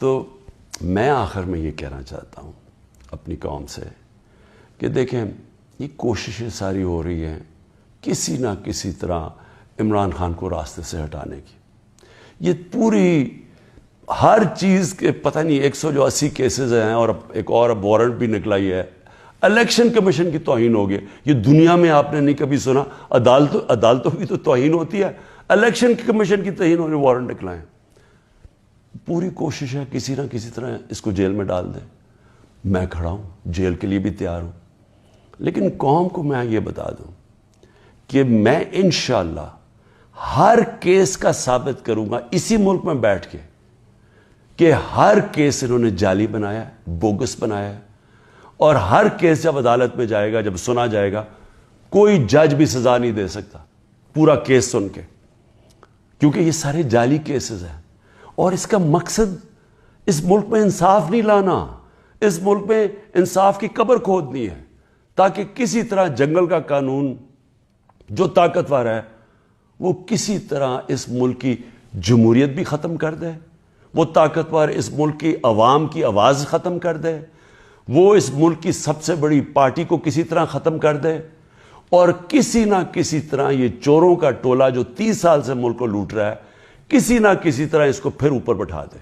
تو میں آخر میں یہ کہنا چاہتا ہوں اپنی قوم سے کہ دیکھیں یہ کوششیں ساری ہو رہی ہیں کسی نہ کسی طرح عمران خان کو راستے سے ہٹانے کی. یہ پوری ہر چیز کے پتہ نہیں 180 کیسز ہیں اور ایک اور وارنٹ بھی نکلا ہی ہے. الیکشن کمیشن کی توہین ہوگی. یہ دنیا میں آپ نے نہیں کبھی سنا. عدالتوں کی تو توہین ہوتی ہے, الیکشن کمیشن کی توہین ہونے وارنٹ نکلائیں. پوری کوشش ہے کسی نہ کسی طرح اس کو جیل میں ڈال دیں. میں کھڑا ہوں, جیل کے لیے بھی تیار ہوں, لیکن قوم کو میں یہ بتا دوں کہ میں انشاءاللہ ہر کیس کا ثابت کروں گا اسی ملک میں بیٹھ کے کہ ہر کیس انہوں نے جعلی بنایا ہے, بوگس بنایا ہے, اور ہر کیس جب عدالت میں جائے گا, جب سنا جائے گا, کوئی جج بھی سزا نہیں دے سکتا پورا کیس سن کے, کیونکہ یہ سارے جعلی کیسز ہیں. اور اس کا مقصد اس ملک میں انصاف نہیں لانا, اس ملک میں انصاف کی قبر کھودنی ہے تاکہ کسی طرح جنگل کا قانون جو طاقتور ہے وہ کسی طرح اس ملک کی جمہوریت بھی ختم کر دے, وہ طاقتور اس ملک کی عوام کی آواز ختم کر دے, وہ اس ملک کی سب سے بڑی پارٹی کو کسی طرح ختم کر دے, اور کسی نہ کسی طرح یہ چوروں کا ٹولہ جو 30 سال سے ملک کو لوٹ رہا ہے کسی نہ کسی طرح اس کو پھر اوپر بٹھا دے.